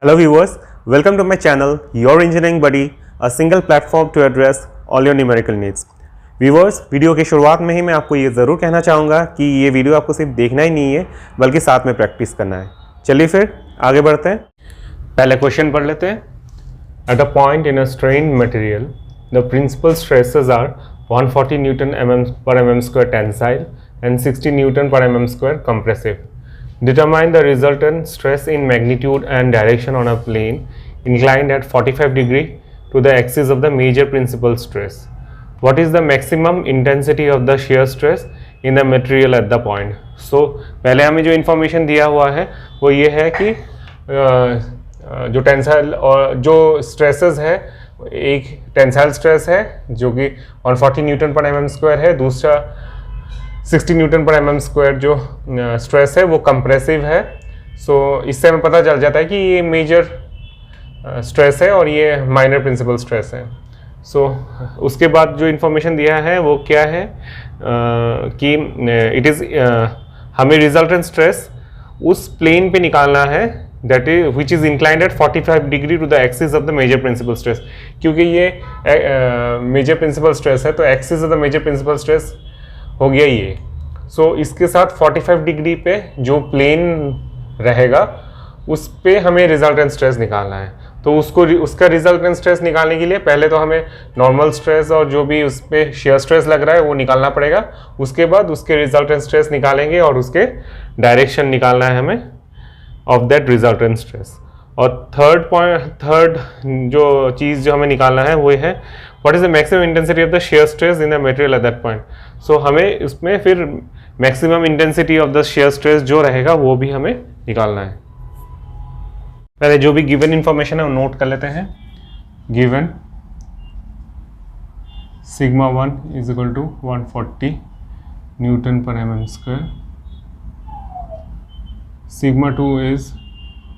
Hello viewers, welcome to my channel Your Engineering Buddy, a single platform to address all your numerical needs. Viewers, video की शुरुआत में ही मैं आपको ये ज़रूर कहना चाहूँगा कि ये वीडियो आपको सिर्फ देखना ही नहीं है बल्कि साथ में प्रैक्टिस करना है। चलिए फिर आगे बढ़ते हैं। पहले क्वेश्चन पढ़ लेते हैं। At a point in a strained material, the principal stresses are 140 Newton per mm square tensile and 60 Newton per mm square compressive. Determine the resultant stress in magnitude and direction on a plane inclined at 45 degree to the axis of the major principal stress. What is the maximum intensity of the shear stress in the material at the point? So पहले हमें जो information दिया हुआ है वो ये है कि जो टेंसाइल और जो स्ट्रेसेस है, एक टेंसाइल स्ट्रेस है जो कि 140 न्यूटन पर mm स्क्वायर है, दूसरा 60 न्यूटन पर mm स्क्वायर जो स्ट्रेस है वो कंप्रेसिव है। सो इससे हमें पता चल जाता है कि ये मेजर स्ट्रेस है और ये माइनर प्रिंसिपल स्ट्रेस है। सो उसके बाद जो इन्फॉर्मेशन दिया है वो क्या है कि इट इज़ हमें रिजल्टेंट स्ट्रेस उस प्लेन पे निकालना है that is which is inclined at 45 degree to the axis of the major principal stress। क्योंकि ये मेजर प्रिंसिपल स्ट्रेस है तो axis of the major principal stress हो गया ये। सो इसके साथ 45 डिग्री पे जो प्लेन रहेगा उस पे हमें रिजल्टेंट स्ट्रेस निकालना है। तो उसका रिजल्टेंट स्ट्रेस निकालने के लिए पहले तो हमें नॉर्मल स्ट्रेस और जो भी उस पर शेयर स्ट्रेस लग रहा है वो निकालना पड़ेगा। उसके बाद उसके रिजल्टेंट स्ट्रेस निकालेंगे और उसके डायरेक्शन निकालना है हमें ऑफ दैट रिजल्टेंट स्ट्रेस। और थर्ड जो चीज़ जो हमें निकालना है वो है what is the maximum intensity of the shear stress in the material at that point. So हमें उसमें फिर maximum intensity of the shear stress जो रहेगा वो भी हमें निकालना है। पहले जो भी गिवन इंफॉर्मेशन है वो नोट कर लेते हैं। Given sigma 1 is equal to 140 newton per mm square, sigma 2 is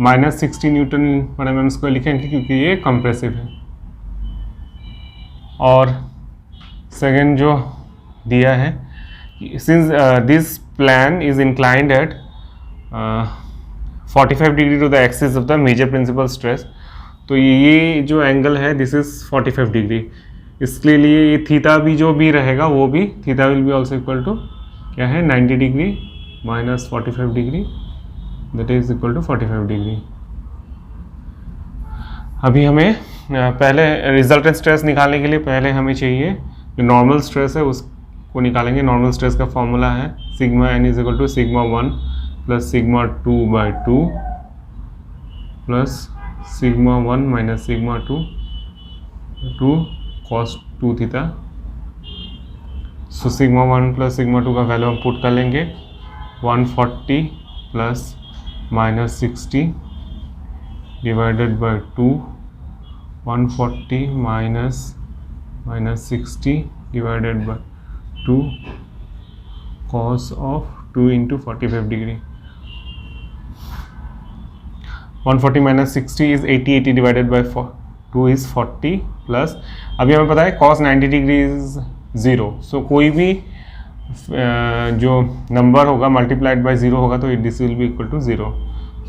-60 newton per mm square लिखेंगे क्योंकि ये कंप्रेसिव है। और सेकेंड जो दिया है since this plane is inclined at 45 degree to the axis of the major principal stress, तो ये जो एंगल है दिस इज 45 डिग्री। इसके लिए ये थीटा भी जो भी रहेगा वो भी theta will be also equal to क्या है 90 degree minus 45 degree that is equal to 45 degree. अभी हमें पहले रिजल्टेंट स्ट्रेस निकालने के लिए पहले हमें चाहिए जो नॉर्मल स्ट्रेस है उसको निकालेंगे। नॉर्मल स्ट्रेस का फॉर्मूला है sigma n is equal to sigma 1 plus sigma 2 by 2 plus sigma 1 minus sigma 2 cos 2 theta. So sigma 1 plus sigma 2 का वैल्यू हम पुट कर लेंगे 140 plus minus 60 divided by 2, 140 minus 60 divided by 2 cos of 2 into 45 degree. 140 minus 60 is 80 divided by 2 is 40 plus अभी हमें पता है cos 90 degree is 0। सो कोई भी जो नंबर होगा मल्टीप्लाइड बाई 0 होगा तो this will be equal to 0।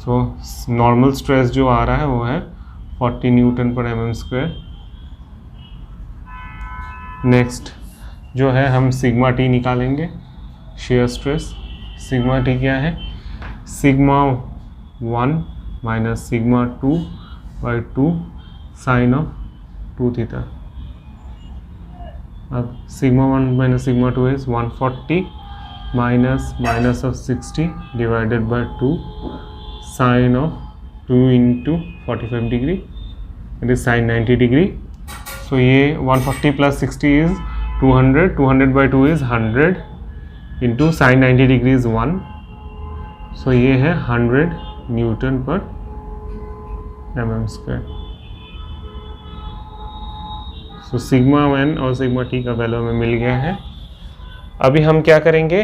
So normal stress जो आ रहा है वो है 40 Newton per mm square. Next जो है हम सिग्मा टी निकालेंगे शेयर स्ट्रेस। सिग्मा टी क्या है sigma 1 minus sigma 2 by 2 sine of 2 theta. अब sigma 1 minus sigma 2 is 140 minus of 60 divided by 2 sine of 2 into 45 degree it is sine 90 degree. So ये 140 plus 60 is 200 by 2 is 100 into sine 90 degree is 1। So ये है 100 Newton per mm square. सो sigma 1 और sigma T का value हमें मिल गया है। अभी हम क्या करेंगे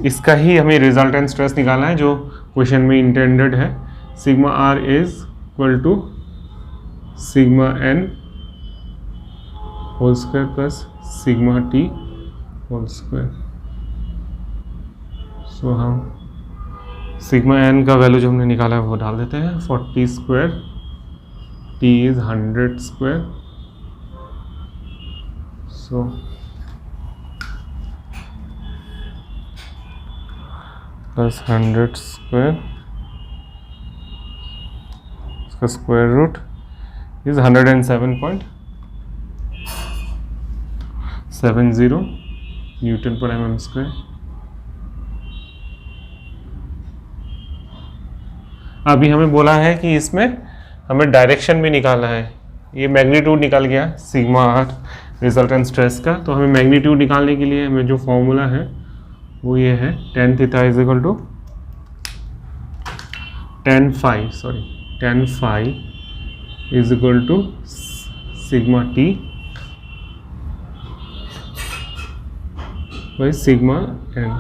इसका ही हमें रिजल्टेंट स्ट्रेस निकालना है जो क्वेश्चन में इंटेंडेड है। Sigma R is equal to sigma N whole square plus sigma T whole square. So हम सिग्मा एन का वैल्यू जो हमने निकाला है वो डाल देते हैं, 40 square, T is 100 square, so plus 100 square, इसका square root is 107.70 Newton per mm square. अभी हमें बोला है कि इसमें हमें डायरेक्शन भी निकालना है। ये मैग्नीट्यूड निकल गया सिग्मा आर रिजल्टेंट स्ट्रेस का, तो हमें मैग्नीट्यूड निकालने के लिए हमें जो फॉर्मूला है वो ये है, tan theta is equal to tan phi is equal to sigma T by sigma N,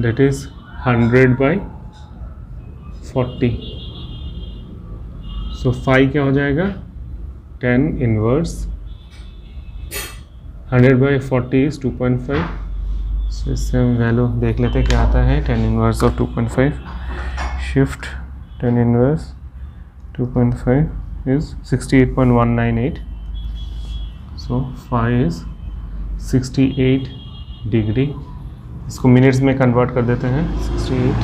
that is 100/40। So phi क्या हो जाएगा, tan इनवर्स 100/40 इज 2.5। सो इससे हम वैल्यू देख लेते हैं क्या आता है, tan inverse of 2.5, shift tan inverse 2.5 is 68.198, so phi is 68 degree. इसको मिनट्स में कन्वर्ट कर देते हैं, 68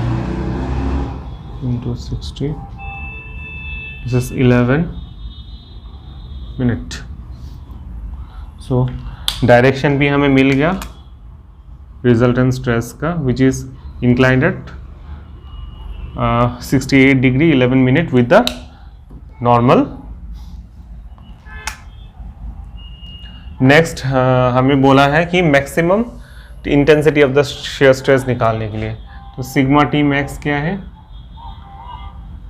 into 60, this is 11 minute. So direction भी हमें मिल गया रिजल्टेंट स्ट्रेस का, which is inclined eight 68 degree 11 minute with the normal. Next हमें बोला है कि maximum intensity of the shear stress निकालने के लिए, तो सिग्मा टी मैक्स क्या है,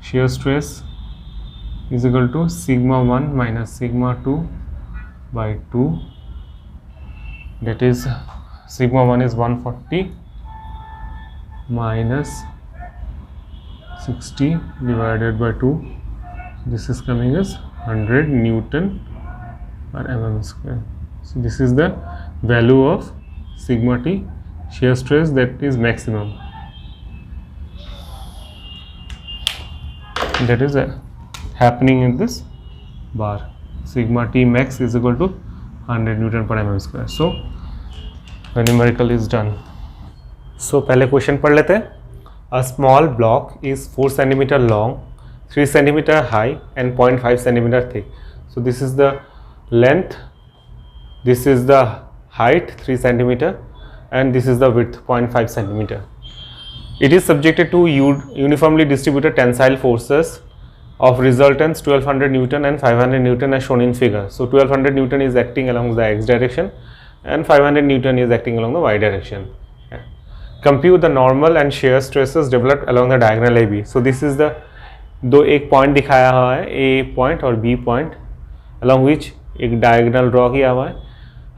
shear stress is equal to sigma 1 minus sigma 2 by 2, that is sigma 1 is 140 minus 60 divided by 2, this is coming as 100 Newton per mm square. So this is the value of sigma t shear stress that is maximum, that is happening in this bar. Sigma t max is equal to 100 Newton per mm square. So the numerical is done. So पहले question पढ़ लेते हैं। A small block is 4 centimeter long, 3 centimeter high and 0.5 centimeter thick. So this is the length, this is the height 3 centimeter and this is the width 0.5 centimeter. It is subjected to uniformly distributed tensile forces of resultants 1200 Newton and 500 Newton as shown in figure. So 1200 Newton is acting along the x direction and 500 Newton is acting along the y direction. Compute the normal and shear stresses developed along the diagonal AB. So this is the एक point दिखाया हुआ है, A point और B point, along which एक diagonal draw किया हुआ है।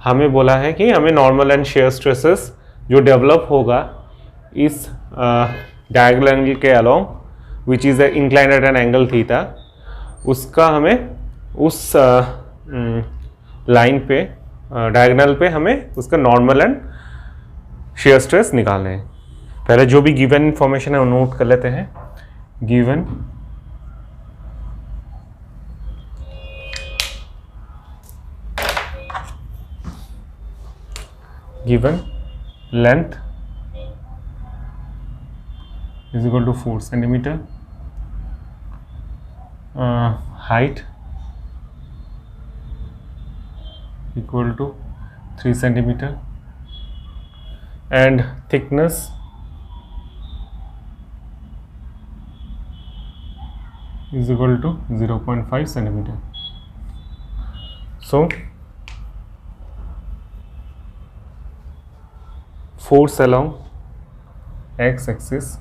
हमें बोला है कि हमें नॉर्मल एंड शेयर स्ट्रेसेस जो डेवलप होगा इस डायगोनल एंगल के along, which is inclined at an angle theta, उसका हमें उस लाइन पे डायगोनल पे हमें उसका नॉर्मल एंड शेयर स्ट्रेस निकालने हैं। पहले जो भी गिवन इंफॉर्मेशन है वो नोट कर लेते हैं। Given length is equal to 4 centimeter, height equal to 3 centimeter and thickness is equal to 0.5 centimeter. So force along x axis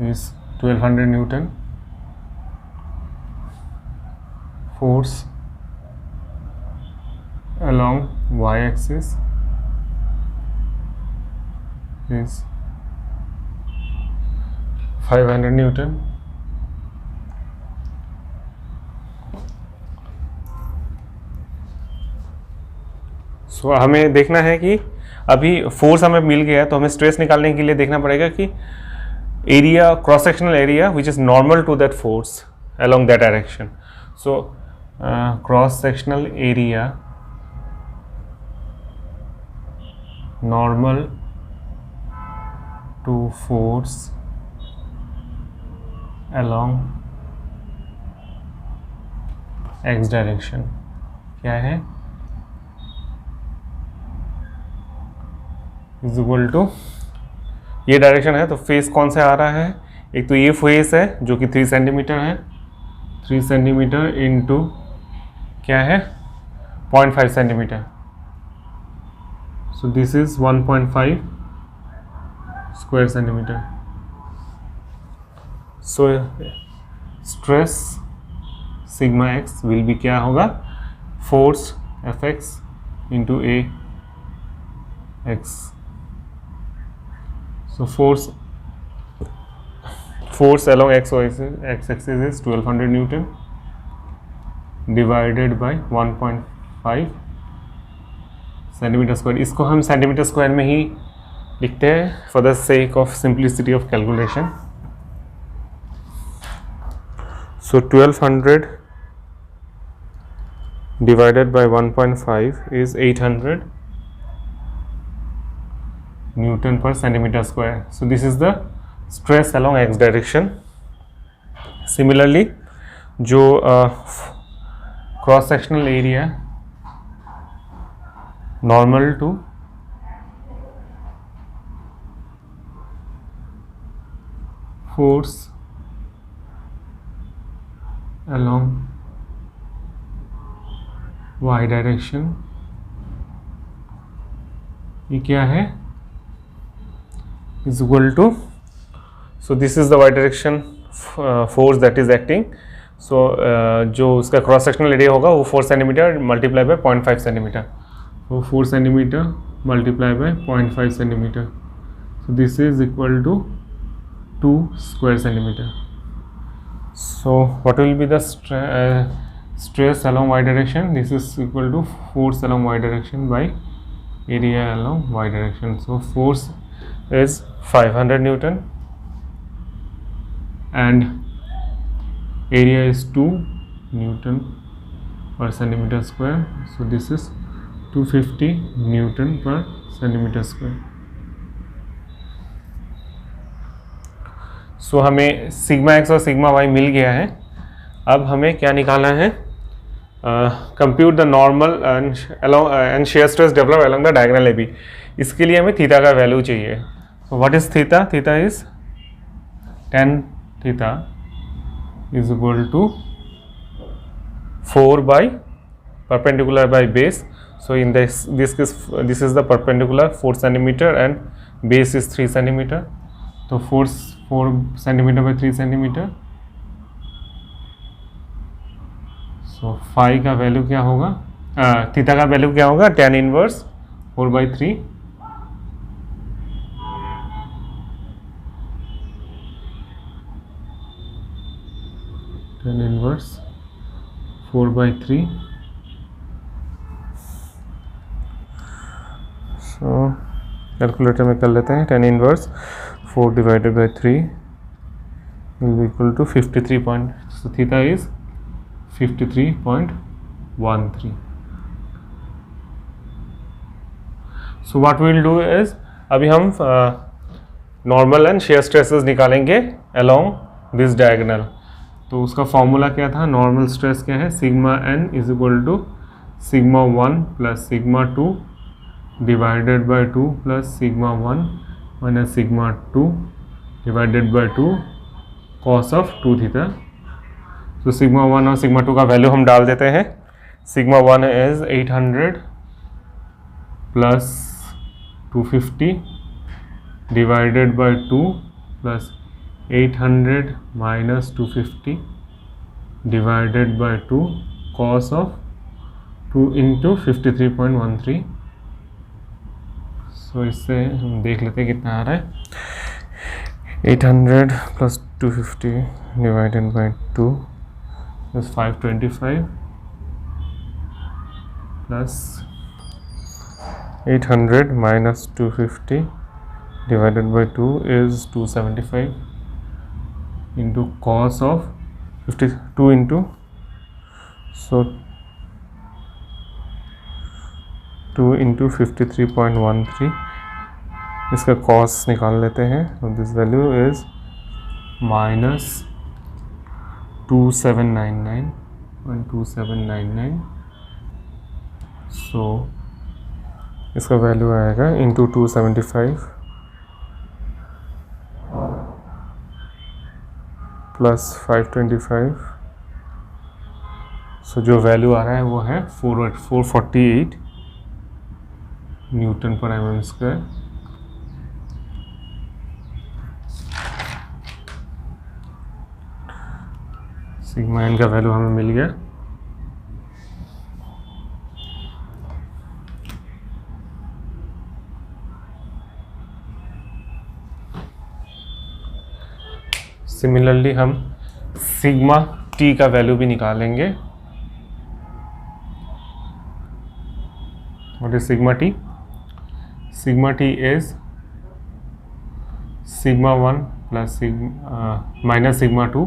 is 1200 Newton. Force along y axis is 500 Newton. सो हमें देखना है कि अभी फोर्स हमें मिल गया है, तो हमें स्ट्रेस निकालने के लिए देखना पड़ेगा कि area, cross sectional area which is normal to that force along that direction. So cross sectional area normal to force along x direction क्या है, इज इक्वल टू, ये डायरेक्शन है तो फेस कौन से आ रहा है, एक तो ये फेस है जो कि 3 सेंटीमीटर है, 3 सेंटीमीटर इंटू क्या है 0.5 centimetre, so this is 1.5 square centimetre. So stress sigma x will be क्या होगा, force F x into A x. So force along x axis is 1200 Newton divided by 1.5 centimetre square. इसको हम centimetre square में ही लिखते हैं for the sake of simplicity of calculation. So 1200 divided by 1.5 is 800 Newton per centimeter square. So this is the stress along x direction. Similarly, जो cross sectional area normal to force along y direction, ये क्या है, is equal to, so this is the y direction force that is acting. So जो उसका cross sectional area होगा वो 4 centimetre multiply by 0.5 centimetre, वो 4 centimetre multiply by 0.5 centimetre, so this is equal to 2 square centimeter. So what will be the stress along y direction, this is equal to force along y direction by area along y direction. So force is 500 Newton and area is 2 Newton per centimeter square. So this is 250 Newton per centimeter square. So हमें sigma x और sigma Y मिल गया है. अब हमें क्या निकालना है, compute the normal and shear stress develop along the diagonal AB. इसके लिए हमें थीटा का वैल्यू चाहिए. So what is theta? Theta is tan theta is equal to 4 by perpendicular by base. So in this is the perpendicular 4 centimeter and base is 3 centimeter. So 4 centimeter by 3 centimeter. So phi का value क्या होगा, theta का value क्या होगा, tan inverse 4 by 3 tan inverse 4 by 3. So calculator में कर लेते हैं, tan inverse 4 divided by 3 will be equal to 53 point. So theta is 53.13. So what we will do is, अभी हम नॉर्मल एंड शेयर स्ट्रेसेस निकालेंगे along this diagonal. तो उसका formula क्या था, नॉर्मल स्ट्रेस क्या है, sigma n is equal to sigma 1 plus sigma 2 divided by 2 plus sigma 1 minus sigma 2 divided by 2 cos of 2 theta. तो सिग्मा 1 और सिग्मा 2 का वैल्यू हम डाल देते हैं. Sigma 1 is 800 plus 250 divided by 2 plus 800 minus 250 divided by 2 cos of 2 into 53.13. So इससे हम देख लेते हैं कितना आ रहा है, 800 plus 250 divided by 2 is 525 plus 800 minus 250 divided by 2 is 275 into cos of 52 into, so 2 into 53.13, इसका cos निकाल लेते हैं। तो दिस वैल्यू इज माइनस 2799.2799, सो इसका वैल्यू आएगा इंटू 275 प्लस 525, सो जो वैल्यू आ रहा है वो है 448 Newton per mm square. Sigma N का वैल्यू हमें मिल गया। सिमिलरली हम सिग्मा टी का वैल्यू भी निकालेंगे। What is sigma T? Sigma T is sigma 1 plus minus sigma 2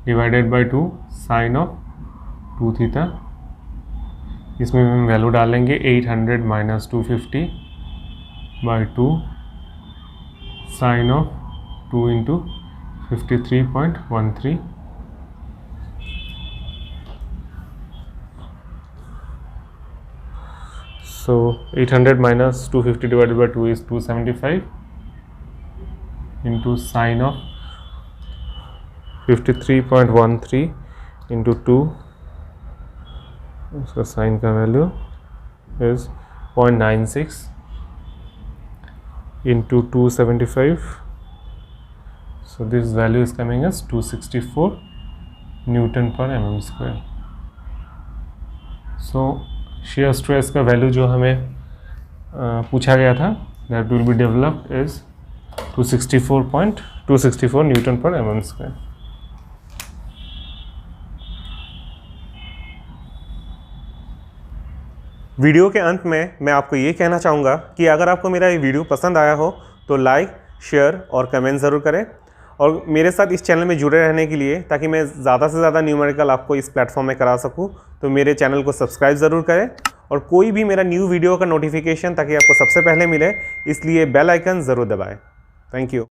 divided by 2 sine of 2 theta. इसमें हम वैल्यू डालेंगे 800 minus 250 by 2 sine of 2 into 53.13, so 800 minus 250 divided by 2 is 275 into sine of 53.13 into 2, उसका sign का value is 0.96 into 275, so this value is coming as 264 Newton per mm square. So shear stress का value जो हमें पूछा गया था, that will be developed is 264 Newton per mm square. Video के अंत में मैं आपको ये कहना चाहूँगा कि अगर आपको मेरा ये वीडियो पसंद आया हो तो लाइक, शेयर और कमेंट ज़रूर करें, और मेरे साथ इस चैनल में जुड़े रहने के लिए, ताकि मैं ज़्यादा से ज़्यादा न्यूमेरिकल आपको इस प्लेटफॉर्म में करा सकूं, तो मेरे चैनल को सब्सक्राइब ज़रूर करें। और कोई भी मेरा न्यू वीडियो का नोटिफिकेशन ताकि आपको सबसे पहले मिले, इसलिए बेल आइकन ज़रूर दबाएं। Thank you.